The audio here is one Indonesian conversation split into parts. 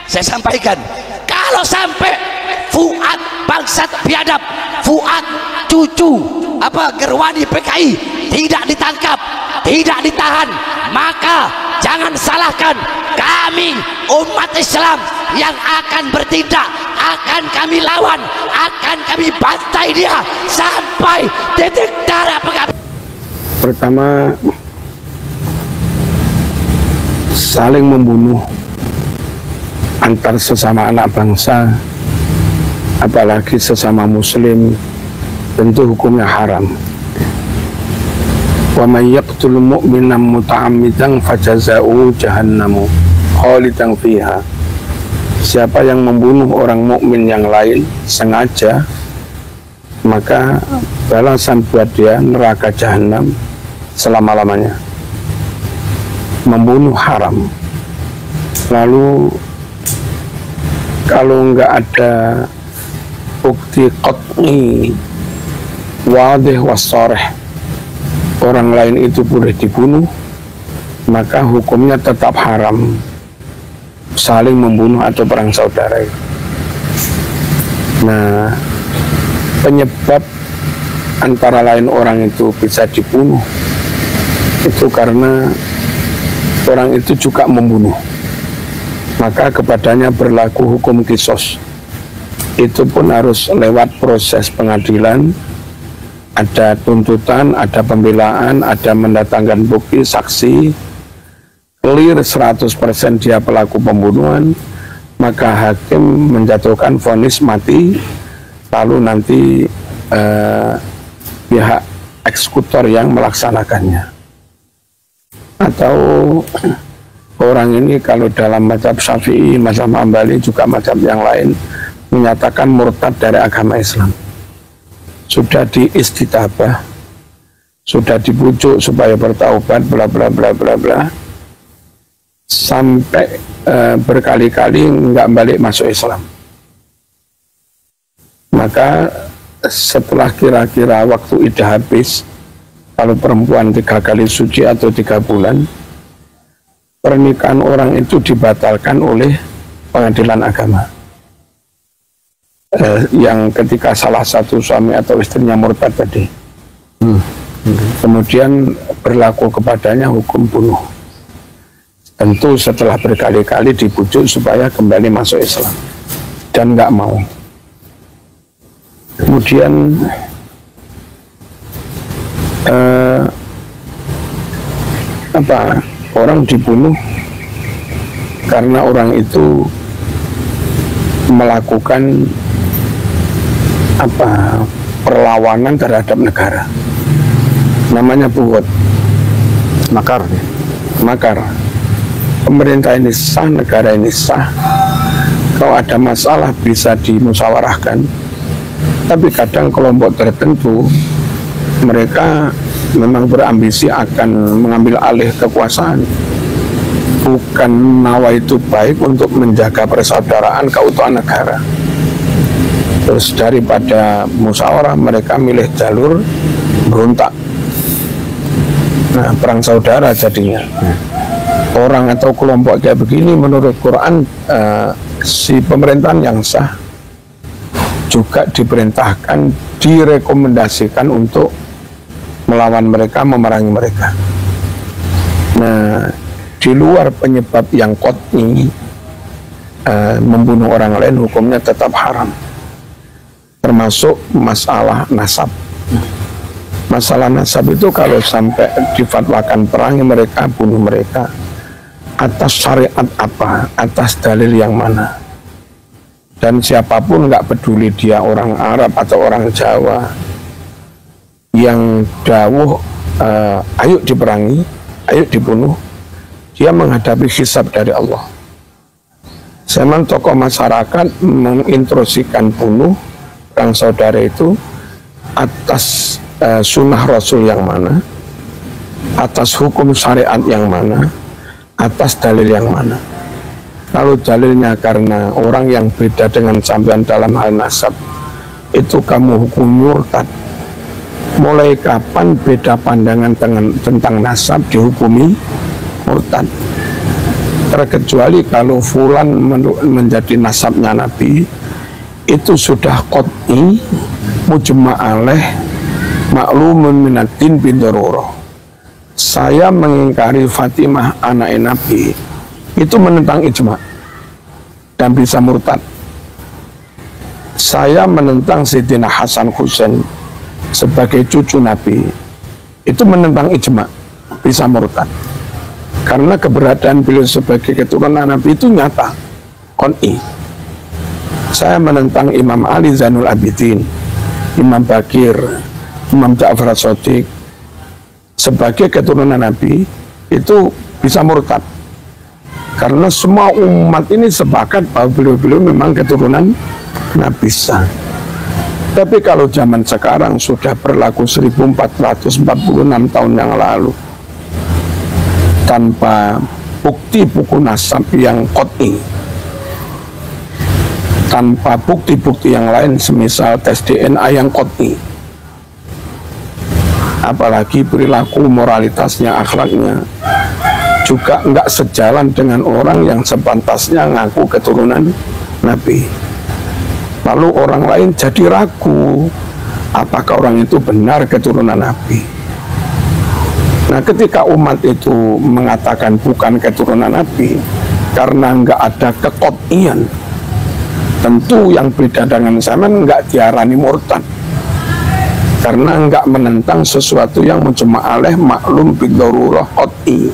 Saya sampaikan, kalau sampai Fuad bangsat biadab, Fuad cucu Gerwani PKI tidak ditangkap, tidak ditahan, maka jangan salahkan kami umat Islam yang akan bertindak, akan kami lawan, akan kami bantai dia sampai titik darah penghabisan. Pertama, saling membunuh antar sesama anak bangsa, apalagi sesama muslim, tentu hukumnya haram. Wa may yaqtul mu'minan muta'ammidan fajaza'uhu jahannamu khalidan fiha. Siapa yang membunuh orang mukmin yang lain sengaja, maka balasan buat dia neraka jahanam selama-lamanya. Membunuh haram. Lalu kalau enggak ada bukti qat'i wadih wasarih, orang lain itu boleh dibunuh, maka hukumnya tetap haram saling membunuh atau perang saudara. Nah, penyebab antara lain orang itu bisa dibunuh itu karena orang itu juga membunuh, maka kepadanya berlaku hukum qisas. Itu pun harus lewat proses pengadilan, ada tuntutan, ada pembelaan, ada mendatangkan bukti, saksi, clear 100% dia pelaku pembunuhan, maka hakim menjatuhkan vonis mati, lalu nanti pihak eksekutor yang melaksanakannya. Atau orang ini kalau dalam mazhab Syafi'i, mazhab Hambali, juga mazhab yang lain menyatakan murtad dari agama Islam, sudah diistitabah, sudah dibujuk supaya bertaubat, bla bla bla bla bla, sampai berkali-kali nggak balik masuk Islam. Maka setelah kira-kira waktu iddah habis, kalau perempuan 3 kali suci atau 3 bulan, pernikahan orang itu dibatalkan oleh pengadilan agama. Yang ketika salah satu suami atau istrinya murtad tadi, kemudian berlaku kepadanya hukum bunuh. Tentu setelah berkali-kali dibujuk supaya kembali masuk Islam dan nggak mau. Kemudian orang dibunuh karena orang itu melakukan perlawanan terhadap negara, namanya buhut, makar. Pemerintah ini sah, negara ini sah, kalau ada masalah bisa dimusyawarahkan, tapi kadang kelompok tertentu mereka memang berambisi akan mengambil alih kekuasaan. Bukan nawa itu baik untuk menjaga persaudaraan keutuhan negara. Terus daripada musyawarah, mereka milih jalur berontak. Nah, perang saudara jadinya. Orang atau kelompok kayak begini menurut Quran, si pemerintahan yang sah juga diperintahkan, direkomendasikan untuk melawan mereka, memerangi mereka. Nah, di luar penyebab yang qat'i, membunuh orang lain hukumnya tetap haram, termasuk masalah nasab. Masalah nasab itu kalau sampai difatwakan perangi mereka, bunuh mereka, atas syariat apa, atas dalil yang mana. Dan siapapun, nggak peduli dia orang Arab atau orang Jawa, yang dawuh ayo diperangi, ayo dibunuh, dia menghadapi hisab dari Allah. Zaman tokoh masyarakat menginstruksikan bunuh perang saudara itu atas sunnah Rasul yang mana, atas hukum syariat yang mana, atas dalil yang mana. Kalau dalilnya karena orang yang beda dengan sampean dalam hal nasab, itu kamu hukum murtad. Mulai kapan beda pandangan tentang nasab dihukumi murtad? terkecuali kalau fulan menjadi nasabnya Nabi, itu sudah qat'i mujma' alaih maklumun minaddin bidharurah. Saya mengingkari Fatimah anak Nabi itu menentang ijma' dan bisa murtad. Saya menentang Sayyidina Hasan Husain sebagai cucu Nabi itu menentang ijma', bisa murtad. Karena keberadaan beliau sebagai keturunan Nabi itu nyata, qat'i. Saya menentang Imam Ali Zainul Abidin, Imam Bakir, Imam Ja'far Shadiq sebagai keturunan Nabi itu bisa murtad. Karena semua umat ini sepakat bahwa beliau-beliau memang keturunan Nabi sah. Tapi kalau zaman sekarang sudah berlaku 1446 tahun yang lalu, tanpa bukti buku nasab yang qat'i, tanpa bukti-bukti yang lain semisal tes DNA yang qat'i, apalagi perilaku moralitasnya, akhlaknya juga enggak sejalan dengan orang yang sepantasnya ngaku keturunan Nabi. Lalu orang lain jadi ragu apakah orang itu benar keturunan Nabi. Nah, ketika umat itu mengatakan bukan keturunan Nabi karena enggak ada keqat'ian, tentu yang beda dengan zaman enggak diarani murtad, karena enggak menentang sesuatu yang mujma' alaih maklum bidharurah qat'i.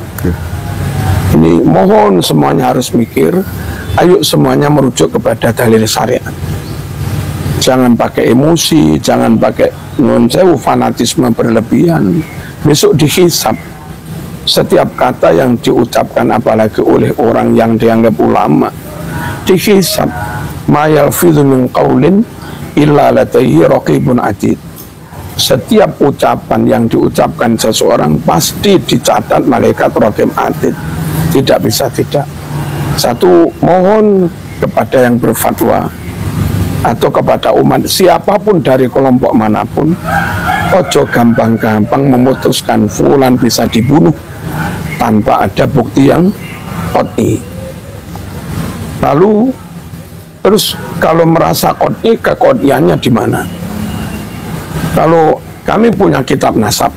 Ini mohon semuanya harus mikir, ayo semuanya merujuk kepada dalil syariat. Jangan pakai emosi, jangan pakai nyuwun sewu fanatisme berlebihan. Besok dihisab setiap kata yang diucapkan, apalagi oleh orang yang dianggap ulama, dihisab. Ma yalfidhu min qaulin illa ladaihi raqibun atid. Setiap ucapan yang diucapkan seseorang pasti dicatat malaikat raqib atid. Tidak bisa tidak. Satu, mohon kepada yang berfatwa atau kepada umat siapapun dari kelompok manapun, ojo gampang-gampang memutuskan fulan bisa dibunuh tanpa ada bukti yang qat'i. Lalu terus kalau merasa qat'i, keqat'iannya di mana? Kalau kami punya kitab nasab,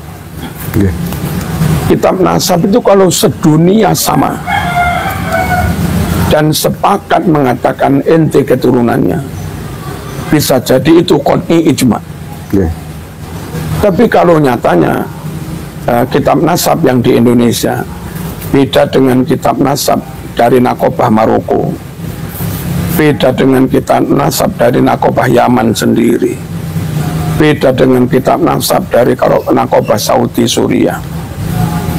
kitab nasab itu kalau sedunia sama dan sepakat mengatakan ente keturunannya, bisa jadi itu qat'i ijma'. Tapi kalau nyatanya kitab nasab yang di Indonesia beda dengan kitab nasab dari Nakobah Maroko, beda dengan kitab nasab dari Nakobah Yaman sendiri, beda dengan kitab nasab dari Nakobah Saudi Suriah,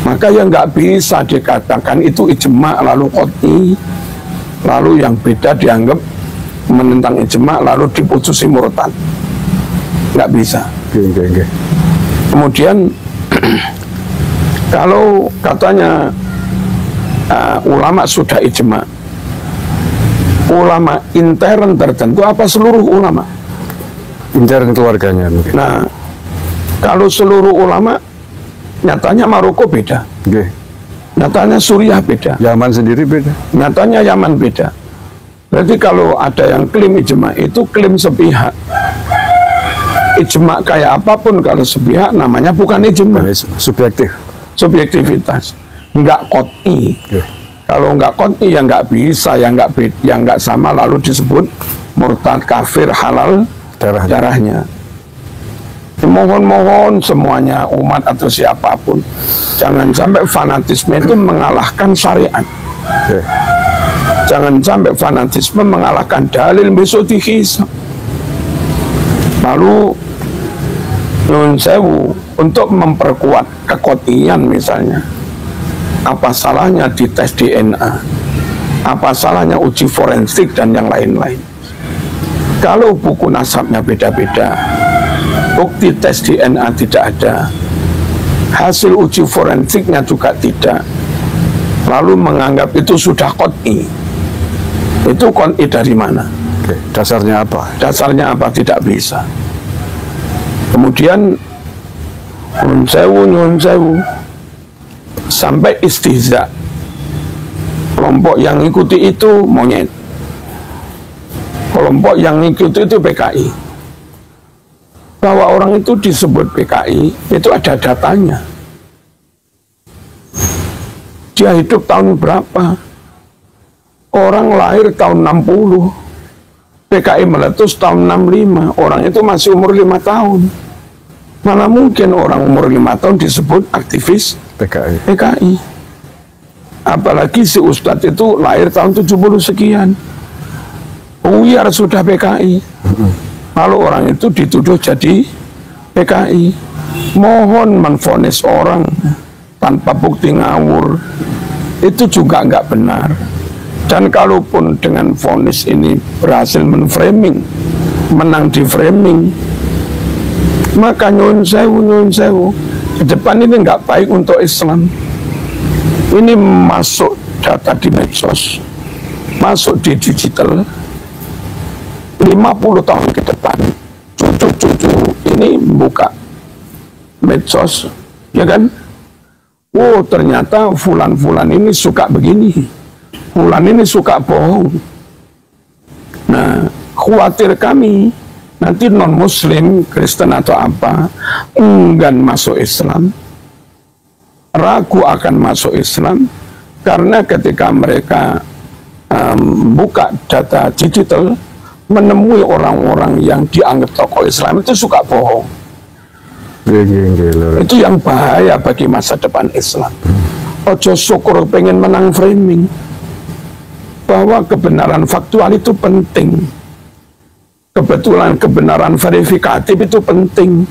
maka yang nggak bisa dikatakan itu ijma' lalu qat'i, lalu yang beda dianggap menentang ijma' lalu diputusi murtad. Nggak bisa. Kemudian kalau katanya ulama sudah ijma', ulama intern tertentu apa seluruh ulama? Intern keluarganya mungkin. Nah, kalau seluruh ulama, nyatanya Maroko beda, nyatanya Suriah beda, Yaman sendiri beda, nyatanya Yaman beda. Berarti kalau ada yang klaim ijma' itu klaim sepihak. Ijma' kayak apapun kalau sepihak namanya bukan ijma'. Subjektif. Subjektivitas. Enggak qat'i. Kalau enggak qat'i ya enggak bisa, yang enggak sama lalu disebut murtad, kafir, halal darahnya. Mohon-mohon semuanya umat atau siapapun jangan sampai fanatisme itu mengalahkan syariat. Jangan sampai fanatisme mengalahkan dalil, besok dihisab. Lalu nyuwun sewu, untuk memperkuat keqat'ian misalnya, apa salahnya dites DNA, apa salahnya uji forensik dan yang lain-lain. Kalau buku nasabnya beda-beda, bukti tes DNA tidak ada, hasil uji forensiknya juga tidak, lalu menganggap itu sudah qat'i, itu qat'i dari mana? Dasarnya apa? Dasarnya apa? Tidak bisa. Kemudian nyuwun sewu sampai istihza, kelompok yang ikuti itu monyet, kelompok yang ikuti itu PKI. Bahwa orang itu disebut PKI itu ada datanya. Dia hidup tahun berapa? Orang lahir tahun 60, PKI meletus tahun 65, orang itu masih umur 5 tahun. Mana mungkin orang umur 5 tahun disebut aktivis PKI. Apalagi si Ustadz itu lahir tahun 70 sekian. Buyar sudah PKI. Lalu orang itu dituduh jadi PKI. Mohon menvonis orang tanpa bukti ngawur, itu juga nggak benar. Dan kalaupun dengan vonis ini berhasil menframing, menang di framing, maka nyun sewu, ke depan ini nggak baik untuk Islam. Ini masuk data di medsos, masuk di digital, 50 tahun ke depan, cucu-cucu ini buka medsos, ya kan? Oh, ternyata fulan-fulan ini suka begini, fulan ini suka bohong. Nah, khawatir kami nanti non-muslim, Kristen atau apa, enggan masuk Islam, ragu akan masuk Islam, karena ketika mereka buka data digital, menemui orang-orang yang dianggap tokoh Islam itu suka bohong. Itu yang bahaya bagi masa depan Islam. Ojo syukur pengen menang framing, bahwa kebenaran faktual itu penting, kebetulan kebenaran verifikatif itu penting,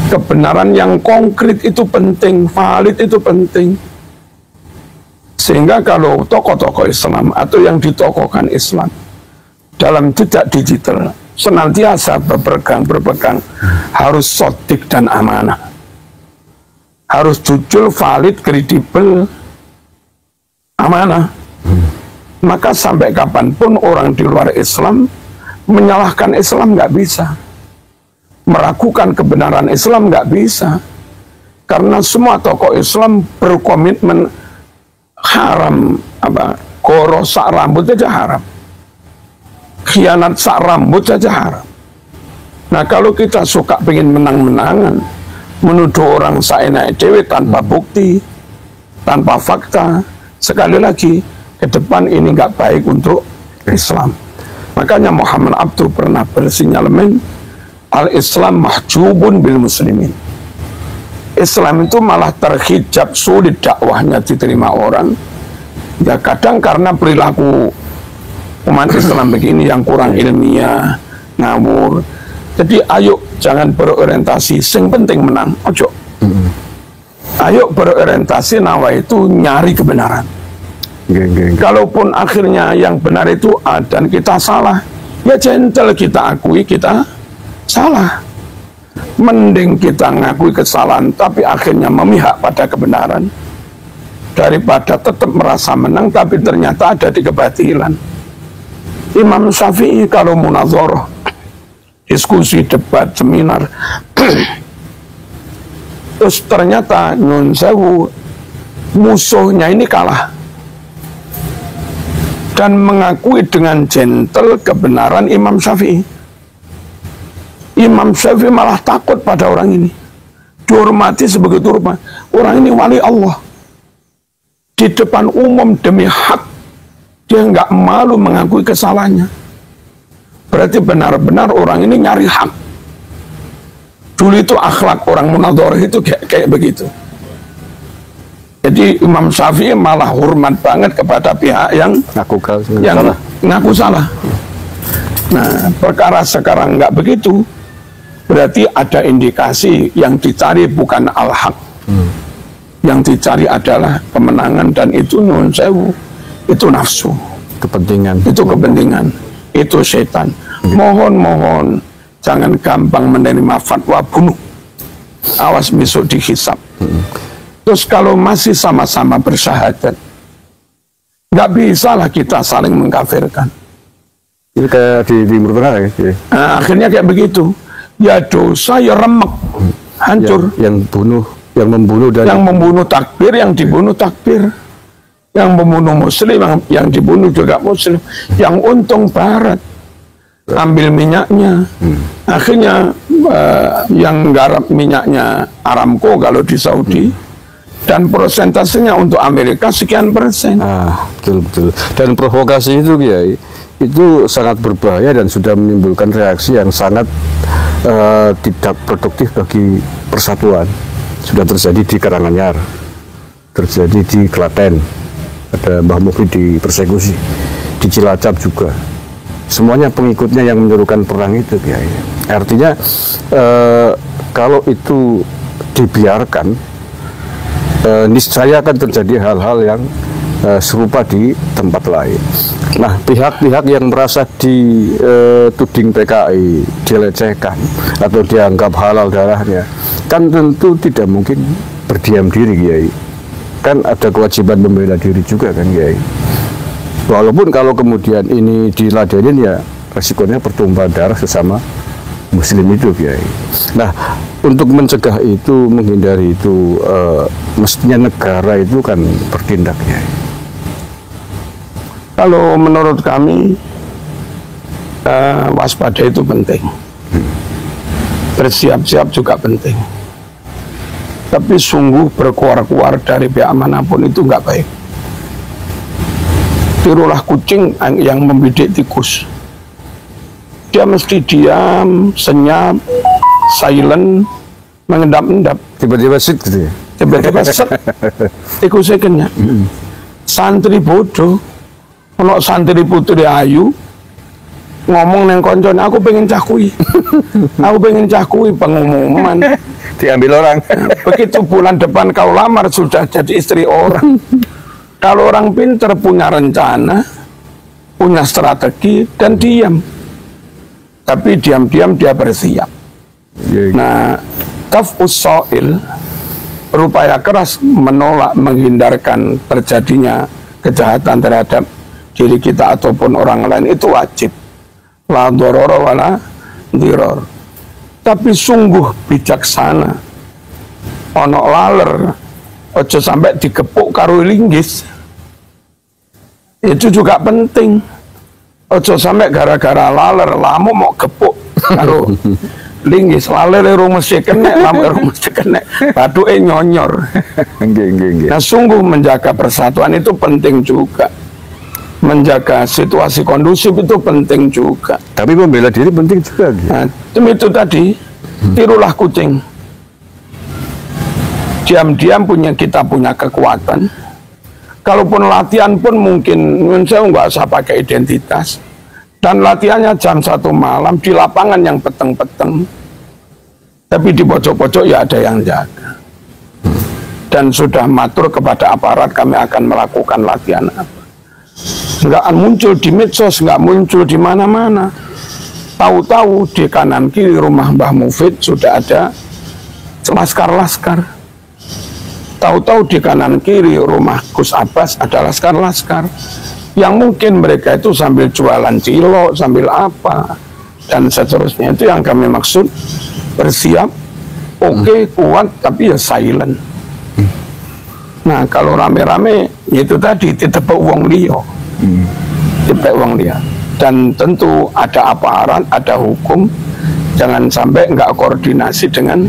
kebenaran yang konkret itu penting, valid itu penting. Sehingga kalau tokoh-tokoh Islam atau yang ditokohkan Islam dalam jejak digital senantiasa berpegang harus sodik dan amanah, harus jujur, valid, kredibel, amanah. Maka sampai kapanpun orang di luar Islam menyalahkan Islam nggak bisa, meragukan kebenaran Islam nggak bisa, karena semua tokoh Islam berkomitmen haram, goro sak rambut saja haram, khianat sak rambut saja haram. Nah, kalau kita suka pengen menang-menangan, menuduh orang saenak dewe tanpa bukti, tanpa fakta, sekali lagi ke depan ini nggak baik untuk Islam. Makanya Muhammad Abduh pernah bersinyalemen, al-Islam mahjubun bil muslimin. Islam itu malah terhijab, sulit dakwahnya diterima orang. Ya kadang karena perilaku umat Islam begini yang kurang ilmiah, ngawur. Jadi ayo jangan berorientasi sing penting menang, ojo. Ayo berorientasi nawa itu nyari kebenaran. Kalaupun akhirnya yang benar itu A dan kita salah, ya gentle kita akui kita salah. Mending kita ngakui kesalahan tapi akhirnya memihak pada kebenaran, daripada tetap merasa menang tapi ternyata ada di kebatilan. Imam Syafi'i kalau munazoroh, diskusi, debat, seminar, terus ternyata nyun sewu musuhnya ini kalah dan mengakui dengan gentle kebenaran Imam Syafi'i. Imam Syafi'i malah takut pada orang ini, dihormati sebegitu rupa. Orang ini wali Allah, di depan umum demi hak dia nggak malu mengakui kesalahannya. Berarti benar-benar orang ini nyari hak. Dulu itu akhlak orang munadharah itu kayak begitu. Jadi Imam Syafi'i malah hormat banget kepada pihak yang ngaku salah. Nah, perkara sekarang nggak begitu, berarti ada indikasi yang dicari bukan al-haq. Yang dicari adalah kemenangan, dan itu nyuwun sewu, itu nafsu. Kepentingan. Itu kepentingan. Itu setan. Mohon jangan gampang menerima fatwa bunuh. Awas besok dihisab. Terus kalau masih sama-sama bersyahadat, nggak bisalah kita saling mengkafirkan. Ini kayak di Timur Tengah ya? Nah, akhirnya kayak begitu. Ya dosa, ya remek, hancur. Yang membunuh dan yang membunuh takbir, yang dibunuh takbir. Yang membunuh muslim, yang dibunuh juga muslim. Yang untung barat, ambil minyaknya. Akhirnya yang garap minyaknya Aramco kalau di Saudi, dan persentasenya untuk Amerika sekian persen. Betul. Dan provokasi itu Kiai, itu sangat berbahaya dan sudah menimbulkan reaksi yang sangat tidak produktif bagi persatuan. Sudah terjadi di Karanganyar, terjadi di Klaten, ada Mbah Mufid dipersekusi, di Cilacap juga. Semuanya pengikutnya yang menyuruhkan perang itu, Kiai. Artinya kalau itu dibiarkan, niscaya akan terjadi hal-hal yang serupa di tempat lain. Nah, pihak-pihak yang merasa dituding PKI, dilecehkan atau dianggap halal darahnya, kan tentu tidak mungkin berdiam diri, Kiai. Kan ada kewajiban membela diri juga kan, Kiai. Walaupun kalau kemudian ini diladenin, ya resikonya pertumpahan darah sesama muslim itu, Kiai. Nah, untuk mencegah itu, menghindari itu, mestinya negara itu kan bertindak, Kiai. Kalau menurut kami, waspada itu penting, bersiap-siap juga penting. Tapi sungguh berkuar-kuar dari pihak manapun itu nggak baik. Tirulah kucing yang membidik tikus. Dia mesti diam, senyap, silent, mengendap-endap. Tiba-tiba sit gitu ya? Tiba-tiba set, tikusnya kenyang. Santri bodoh, ono santri putri ayu, ngomong neng koncon, aku pengen cakui. Aku pengen cakui, pengumuman. Diambil orang. Begitu bulan depan kau lamar, sudah jadi istri orang. Kalau orang pintar punya rencana, punya strategi, dan diam. Tapi diam-diam dia bersiap. Nah, kafus soil, berupaya keras menolak, menghindarkan terjadinya kejahatan terhadap diri kita ataupun orang lain, itu wajib. La dororo wala diror. Tapi sungguh bijaksana. Ono laler, ojo sampai digepuk karo linggis. Itu juga penting. Ojo sampai gara-gara laler lamu mau gepuk karo linggis, laler mesti kena, lamu mesti kena, baduke nyonyor. Nah, sungguh menjaga persatuan itu penting juga. Menjaga situasi kondusif itu penting juga. Tapi membela diri penting juga. Nah, itu tadi, tirulah kucing. Diam-diam kita punya kekuatan. Kalaupun latihan pun mungkin saya nggak usah pakai identitas. Dan latihannya jam 1 malam di lapangan yang peteng-peteng. Tapi di pojok-pojok ya ada yang jaga. Dan sudah matur kepada aparat, kami akan melakukan latihan apa. Nggak muncul di medsos, nggak muncul di mana-mana. Tahu-tahu di kanan kiri rumah Mbah Mufid sudah ada laskar-laskar. Tahu-tahu di kanan kiri rumah Gus Abbas ada laskar-laskar. Yang mungkin mereka itu sambil jualan cilok, sambil apa, dan seterusnya. Itu yang kami maksud, bersiap, oke, kuat, tapi ya silent. Nah, kalau rame-rame, itu tadi, ditepuk wong liya. Ditepuk wong liya. Dan tentu ada aparat, ada hukum, jangan sampai nggak koordinasi dengan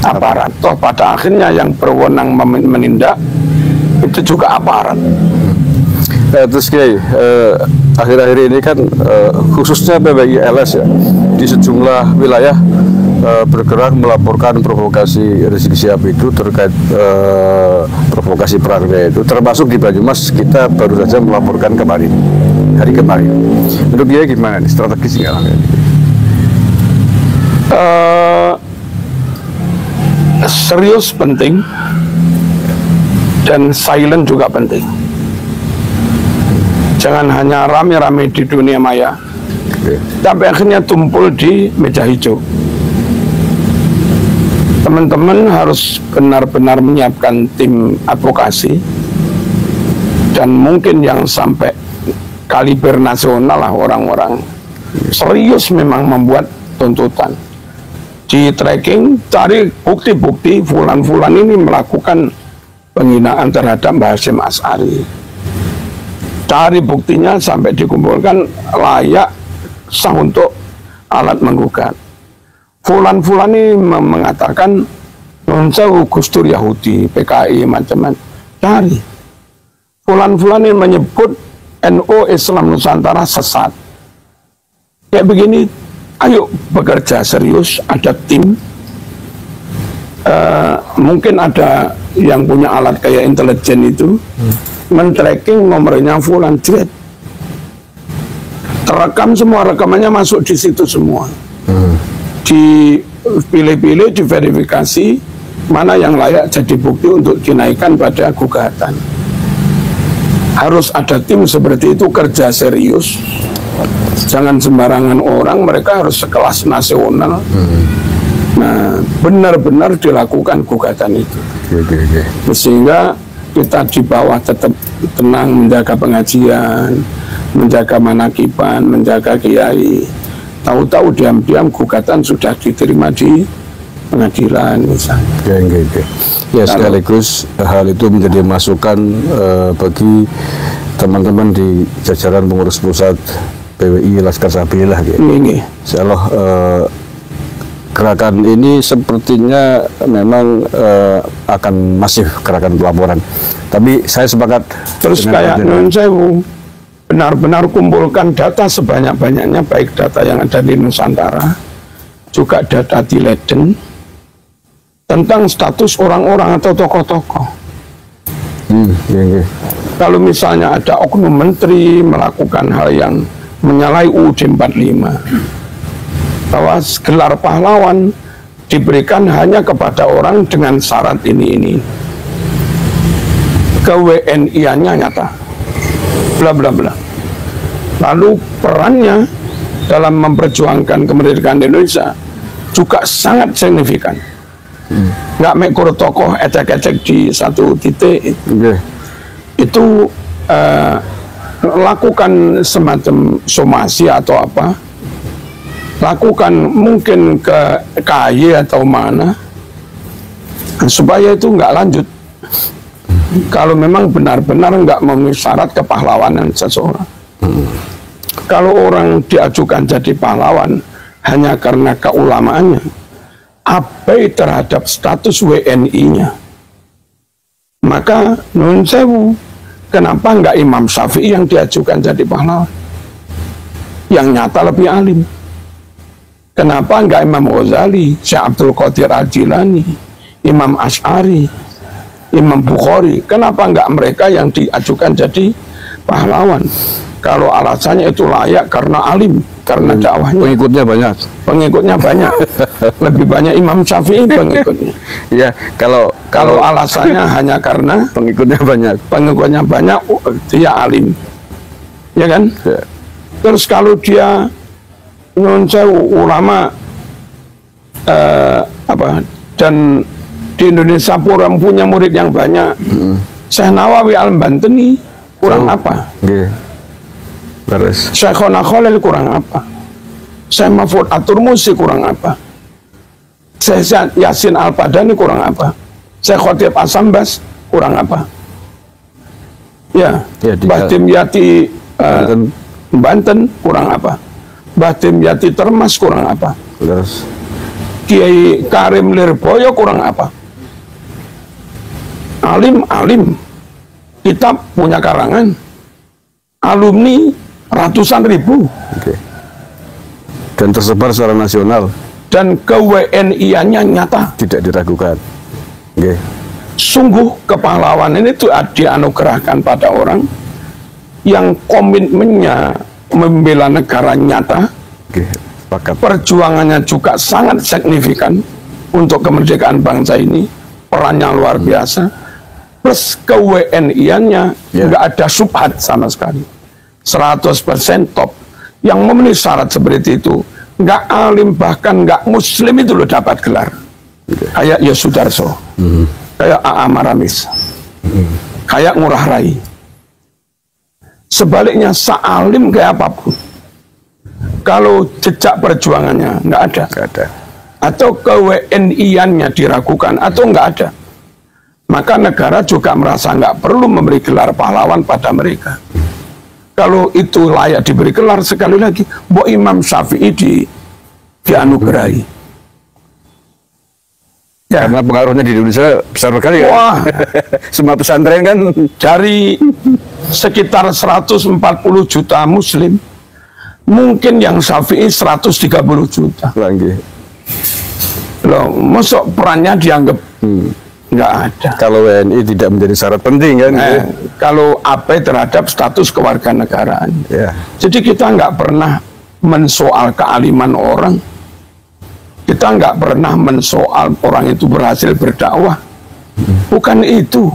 aparat. Toh pada akhirnya yang berwenang menindak itu juga aparat. Terus Kiai, akhir-akhir ini kan khususnya PBI LS ya, di sejumlah wilayah bergerak melaporkan provokasi Rizik Syihab itu terkait provokasi perangnya itu, termasuk di Banyumas kita baru saja melaporkan kemarin, hari kemarin. Menurut dia gimana nih strategi sekarang? Serius penting dan silent juga penting. Jangan hanya rame-rame di dunia maya, tapi akhirnya tumpul di meja hijau. Teman-teman harus benar-benar menyiapkan tim advokasi, dan mungkin yang sampai kaliber nasional lah, orang-orang serius memang membuat tuntutan. Di tracking, cari bukti-bukti fulan-fulan ini melakukan penghinaan terhadap Mbah Hasyim Asy'ari. Cari buktinya sampai dikumpulkan layak sah untuk alat menggugat. Fulan-fulan ini mengatakan non-sewu Gusdur Yahudi, PKI, macam-macam. Cari. Fulan-fulan ini menyebut NU Islam Nusantara sesat. Kayak begini, ayo bekerja serius, ada tim. Mungkin ada yang punya alat kayak intelijen itu, men-tracking nomornya fulan, jret. Terekam semua, rekamannya masuk di situ semua. Dipilih-pilih, diverifikasi, mana yang layak jadi bukti untuk dinaikkan pada gugatan. Harus ada tim seperti itu, kerja serius. Jangan sembarangan orang, mereka harus sekelas nasional. Nah, benar-benar dilakukan gugatan itu. Sehingga kita di bawah tetap tenang, menjaga pengajian, menjaga manakiban, menjaga kiai. Tahu-tahu diam-diam gugatan sudah diterima di pengadilan misalnya. Ya, sekaligus hal itu menjadi masukan bagi teman-teman di jajaran pengurus pusat PWI Laskar Sabillah. Insyaallah gerakan ini sepertinya memang akan masif gerakan pelaporan. Tapi saya sepakat. Terus kayak non-sewu, benar-benar kumpulkan data sebanyak-banyaknya, baik data yang ada di Nusantara, juga data di Leiden, tentang status orang-orang atau tokoh-tokoh. Kalau misalnya ada oknum menteri melakukan hal yang menyalahi UUD 45, bahwa gelar pahlawan diberikan hanya kepada orang dengan syarat ini. Ke-WNI-nya nyata, bla bla bla. Lalu perannya dalam memperjuangkan kemerdekaan Indonesia juga sangat signifikan. Nggak mekur tokoh ecek-ecek di satu titik. Itu lakukan semacam somasi atau apa, lakukan mungkin ke KY atau mana, supaya itu nggak lanjut. Kalau memang benar-benar nggak memenuhi syarat kepahlawanan seseorang. Kalau orang diajukan jadi pahlawan hanya karena keulamaannya, abai terhadap status WNI-nya, maka nun sewu, kenapa nggak Imam Syafi'i yang diajukan jadi pahlawan, yang nyata lebih alim? Kenapa nggak Imam Ghazali, Syekh Abdul Qadir Al-Jilani, Imam Asy'ari, Imam Bukhari? Kenapa nggak mereka yang diajukan jadi pahlawan? Kalau alasannya itu layak karena alim, karena dakwahnya. Pengikutnya banyak. Lebih banyak Imam Syafi'i pengikutnya. Ya, kalau alasannya hanya karena pengikutnya banyak, dia alim. Ya kan? Ya. Terus kalau dia ulama dan di Indonesia pun punya murid yang banyak. Syekh Nawawi Al-Bantani kurang apa? Syekhona Khalil kurang apa? Syekh Mahfud At-Turmusi kurang apa? Syekh Yasin Al-Padani kurang apa? Syekh Khotib Asambas kurang apa? Ya, Mbah Dimyati Banten kurang apa? Mbah Dimyati Termas kurang apa? Kiai Karim Lirboyo kurang apa? Alim, kitab punya karangan, alumni ratusan ribu, dan tersebar secara nasional, dan ke-WNI-nya nyata, tidak diragukan. Sungguh kepahlawanan itu dianugerahkan pada orang yang komitmennya membela negara nyata. Perjuangannya juga sangat signifikan untuk kemerdekaan bangsa ini, perannya luar biasa. Plus ke-WNI-nya nggak ada subhat sama sekali, 100% top. Yang memenuhi syarat seperti itu, nggak alim, bahkan nggak muslim itu loh dapat gelar. Kayak Yosudarso, kayak A.A. Maramis, kayak Ngurah Rai. Sebaliknya sealim kayak apapun, kalau jejak perjuangannya nggak ada, atau ke-WNI-nya diragukan atau nggak ada, maka negara juga merasa nggak perlu memberi gelar pahlawan pada mereka. Kalau itu layak diberi gelar, sekali lagi, Mbok Imam Syafi'i dianugerahi. Ya. Karena pengaruhnya di Indonesia besar sekali ya. Wah, semua pesantren kan dari sekitar 140 juta muslim, mungkin yang Syafi'i 130 juta. lagi. Loh, masuk perannya dianggap nggak ada. Kalau WNI tidak menjadi syarat penting kan? Kalau apa terhadap status kewarganegaraan. Ya. Jadi kita nggak pernah mensoal kealiman orang. Kita nggak pernah mensoal orang itu berhasil berdakwah. Bukan itu.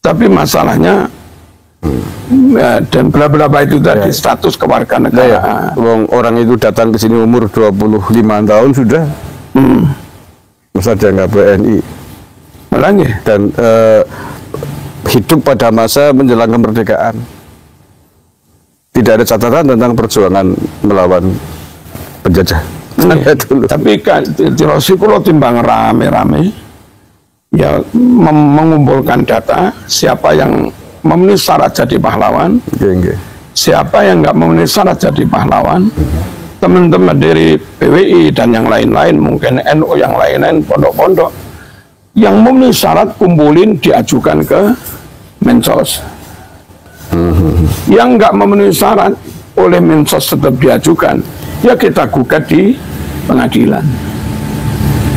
Tapi masalahnya dan bla bla bla itu tadi status kewarganegaraan. Orang itu datang ke sini umur 25 tahun sudah. Masa dia nggak WNI? Malangnya. Dan hidup pada masa menjelang kemerdekaan. Tidak ada catatan tentang perjuangan melawan penjajah. Tapi kan Tirosi kulo timbang rame-rame ya mengumpulkan data siapa yang memenuhi syarat jadi pahlawan, siapa yang nggak memenuhi syarat jadi pahlawan. Teman-teman dari PWI dan yang lain-lain, mungkin NU yang lain-lain, pondok-pondok yang memenuhi syarat kumpulin diajukan ke Mensos. Yang nggak memenuhi syarat oleh Mensos tetap diajukan, ya kita gugat di pengadilan.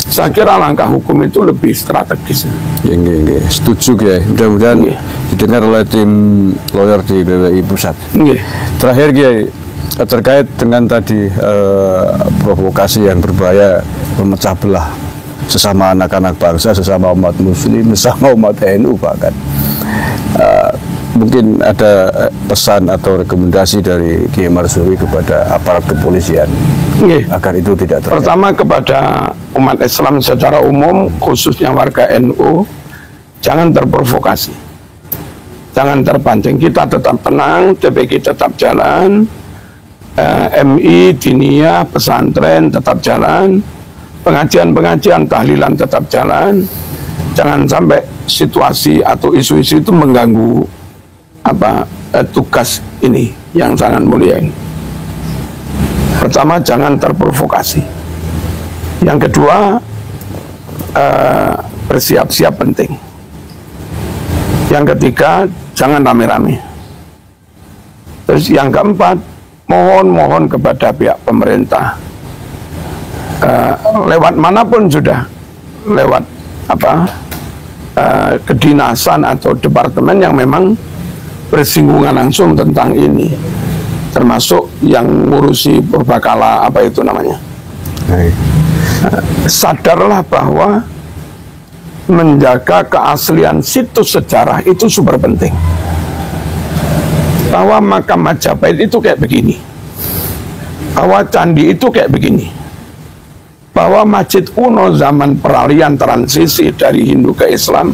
Saya kira langkah hukum itu lebih strategis. Setuju ya. Mudah-mudahan didengar oleh tim lawyer di BWI Pusat. Terakhir Kiai, terkait dengan tadi provokasi yang berbahaya memecah belah sesama anak-anak bangsa, sesama umat muslim, sesama umat NU bahkan. Mungkin ada pesan atau rekomendasi dari Kiai Marsudi kepada aparat kepolisian agar itu tidak terjadi. Pertama kepada umat Islam secara umum, khususnya warga NU, jangan terprovokasi, jangan terpancing. Kita tetap tenang, TPQ tetap jalan, MI, diniyah, pesantren tetap jalan, pengajian-pengajian, tahlilan tetap jalan. Jangan sampai situasi atau isu-isu itu mengganggu tugas ini yang sangat mulia ini. Pertama, jangan terprovokasi. Yang kedua, bersiap-siap penting. Yang ketiga, jangan rame-rame. Terus yang keempat, mohon kepada pihak pemerintah, lewat manapun sudah, lewat kedinasan atau departemen yang memang bersinggungan langsung tentang ini, termasuk yang ngurusi purbakala sadarlah bahwa menjaga keaslian situs sejarah itu super penting. Bahwa makam Majapahit itu kayak begini, bahwa candi itu kayak begini, bahwa masjid kuno zaman peralihan transisi dari Hindu ke Islam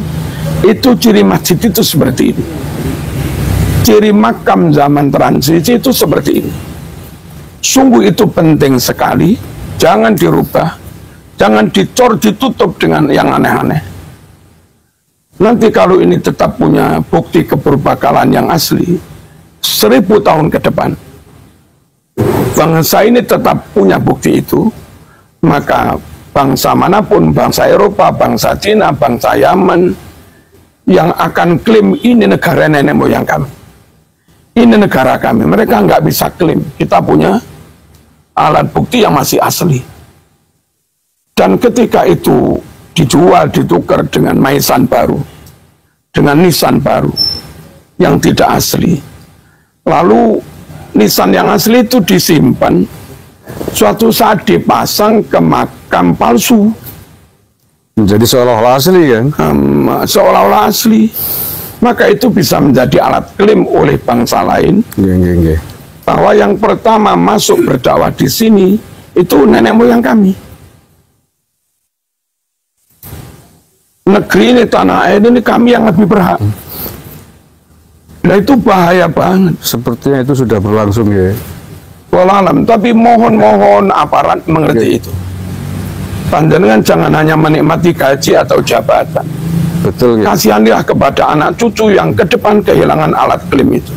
itu ciri masjid itu seperti ini, ciri makam zaman transisi itu seperti ini. Sungguh itu penting sekali, jangan dirubah, jangan dicor, ditutup dengan yang aneh-aneh. Nanti kalau ini tetap punya bukti kepurbakalan yang asli, 1000 tahun ke depan, bangsa ini tetap punya bukti itu, maka bangsa manapun, bangsa Eropa, bangsa Cina, bangsa Yaman, yang akan klaim ini negara nenek moyang kami, ini negara kami, mereka nggak bisa klaim. Kita punya alat bukti yang masih asli. Dan ketika itu dijual, ditukar dengan maisan baru, dengan nisan baru yang tidak asli, lalu nisan yang asli itu disimpan, suatu saat dipasang ke makam palsu, jadi seolah-olah asli kan? Seolah-olah asli, maka itu bisa menjadi alat klaim oleh bangsa lain bahwa yang pertama masuk berdakwah di sini itu nenek moyang kami. Negeri ini, tanah air ini kami yang lebih berhak. Nah itu bahaya banget. Sepertinya itu sudah berlangsung ya. Wallahualam, tapi mohon aparat mengerti itu. Panjenengan jangan hanya menikmati gaji atau jabatan. Betul ya. Kasihanlah kepada anak cucu yang ke depan kehilangan alat klaim itu.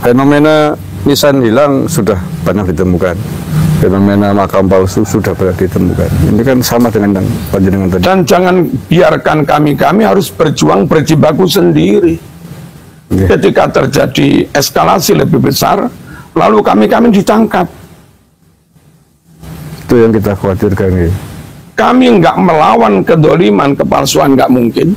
fenomena nisan hilang sudah banyak ditemukan. Fenomena makam palsu sudah banyak ditemukan. Ini kan sama dengan panjenengan tadi. Dan jangan biarkan kami harus berjuang berjibaku sendiri. Ketika terjadi eskalasi lebih besar, lalu kami ditangkap. Itu yang kita khawatirkan. Ya. Kami nggak melawan kedoliman, kepalsuan nggak mungkin.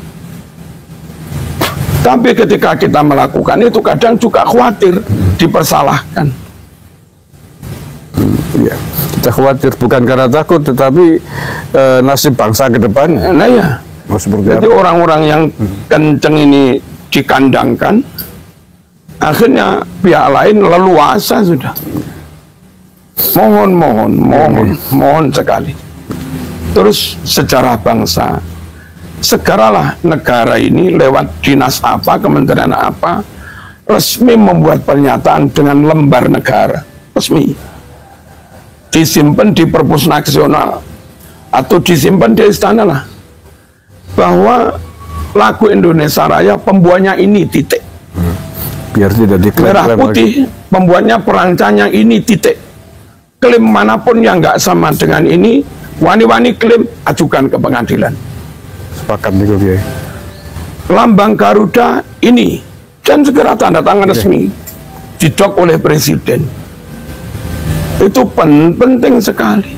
Tapi ketika kita melakukan itu kadang juga khawatir dipersalahkan. Ya, kita khawatir bukan karena takut, tetapi nasib bangsa ke depannya. Nah ya, jadi orang-orang yang kenceng ini dikandangkan, akhirnya pihak lain leluasa sudah. Mohon sekali. Terus sejarah bangsa, segeralah negara ini lewat dinas apa, kementerian apa, resmi membuat pernyataan dengan lembar negara, resmi. Disimpan di perpus nasional, atau disimpan di istana lah, bahwa lagu Indonesia Raya pembuatnya ini titik. Biar tidak diklaim merah putih, pembuatnya perancangnya ini titik. Klaim manapun yang nggak sama dengan ini, wani-wani klaim, ajukan ke pengadilan. Sepakat nih Kiai. Lambang Garuda ini, dan segera tanda tangan resmi, didok oleh presiden. Itu penting sekali.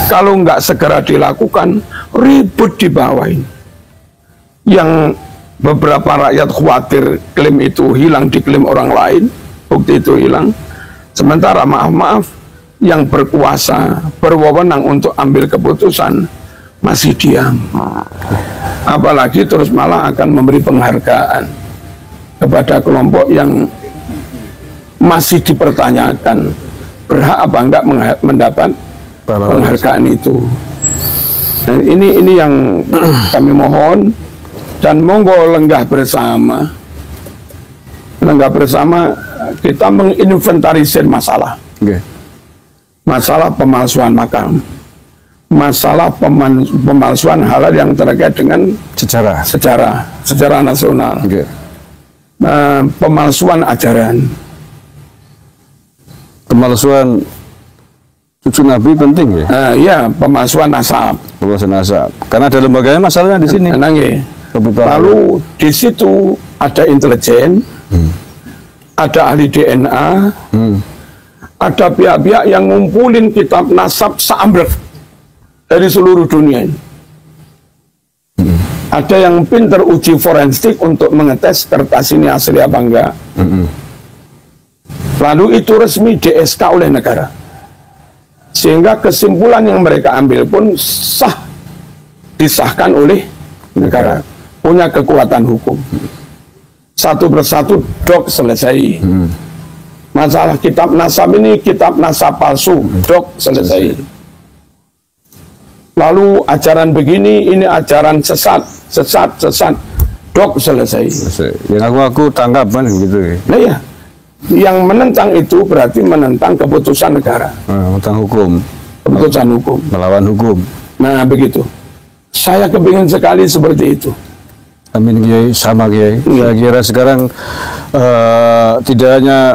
Kalau nggak segera dilakukan, ribut di bawah ini. Yang beberapa rakyat khawatir klaim itu hilang, diklaim orang lain, bukti itu hilang. Sementara maaf, yang berkuasa, berwenang untuk ambil keputusan masih diam. Apalagi terus malah akan memberi penghargaan kepada kelompok yang masih dipertanyakan berhak apa enggak mendapat penghargaan itu. Dan ini yang kami mohon, dan monggo lenggah bersama kita menginventarisir masalah. Masalah pemalsuan makam, masalah pemalsuan halal yang terkait dengan sejarah nasional, pemalsuan ajaran, pemalsuan cucu Nabi penting ya. Iya, pemalsuan nasab. Karena ada lembaganya masalahnya di sini. Lalu di situ ada intelijen, ada ahli DNA, ada pihak-pihak yang ngumpulin kitab nasab seambrek dari seluruh dunia ini. Ada yang pinter uji forensik untuk mengetes kertas ini asli apa enggak. Lalu itu resmi di-SK oleh negara. Sehingga kesimpulan yang mereka ambil pun disahkan oleh negara. Punya kekuatan hukum. Satu persatu dok selesai. Masalah kitab nasab ini kitab nasab palsu, dok selesai. Lalu ajaran begini, ini ajaran sesat, dok selesai. Yang aku tanggapan gitu ya. Nah ya, yang menentang itu berarti menentang keputusan negara. Menentang hukum. Keputusan hukum. Melawan hukum. Nah begitu. Saya kepingin sekali seperti itu. Amin Kiai, sama Kiai. Saya kira sekarang tidak hanya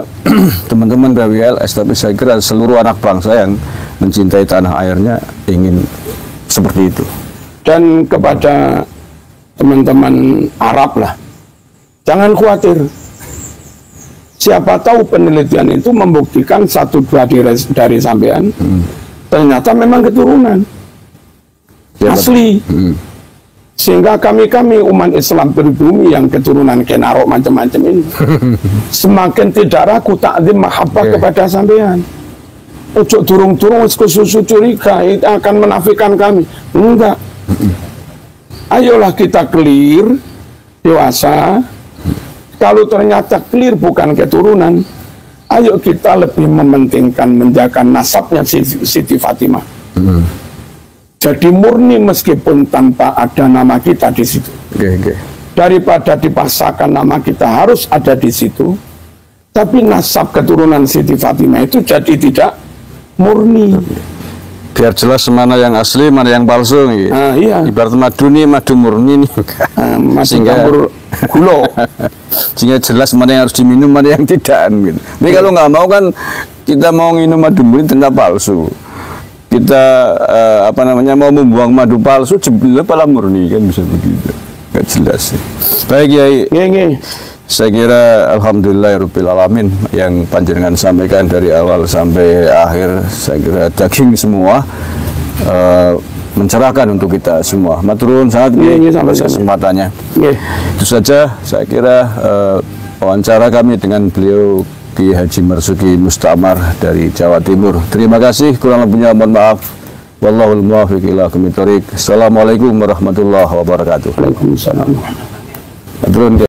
teman-teman WLS, tapi saya kira seluruh anak bangsa yang mencintai tanah airnya ingin seperti itu. Dan kepada teman-teman Arab lah, jangan khawatir. Siapa tahu penelitian itu membuktikan 1-2 dari sampean ternyata memang keturunan asli. Sehingga kami umat Islam pribumi yang keturunan Kenaro macam-macam ini semakin tidak ragu takzim mahabbah kepada sampean. Ojo turung-turung susu curiga itu akan menafikan kami. Enggak. Ayolah kita clear, dewasa. Kalau ternyata clear bukan keturunan, ayo kita lebih mementingkan menjaga nasabnya Siti Fatimah. Jadi murni meskipun tanpa ada nama kita di situ. Daripada dipaksakan nama kita harus ada di situ, tapi nasab keturunan Siti Fatimah itu jadi tidak murni. biar jelas mana yang asli, mana yang palsu gitu. Iya. Ibarat madu nih, madu murni nih. Masih campur gula. Sehingga jelas mana yang harus diminum, mana yang tidak gitu. Tapi kalau nggak mau kan kita mau minum madu murni ternyata palsu. Kita mau membuang madu palsu jebule pala murni kan bisa begitu. Nggak jelas. Baik Kiai. Saya kira alhamdulillahirabbil alamin yang panjenengan sampaikan dari awal sampai akhir, saya kira daging semua, mencerahkan untuk kita semua. Maturun sangat atas kesempatannya. Itu saja saya kira wawancara kami dengan beliau Ki Haji Marzuki Mustamar dari Jawa Timur. Terima kasih, kurang lebihnya mohon maaf. Wallahul muwaffiq ila aqwamit thoriq. Assalamualaikum warahmatullahi wabarakatuh. Waalaikumsalam. Maturun.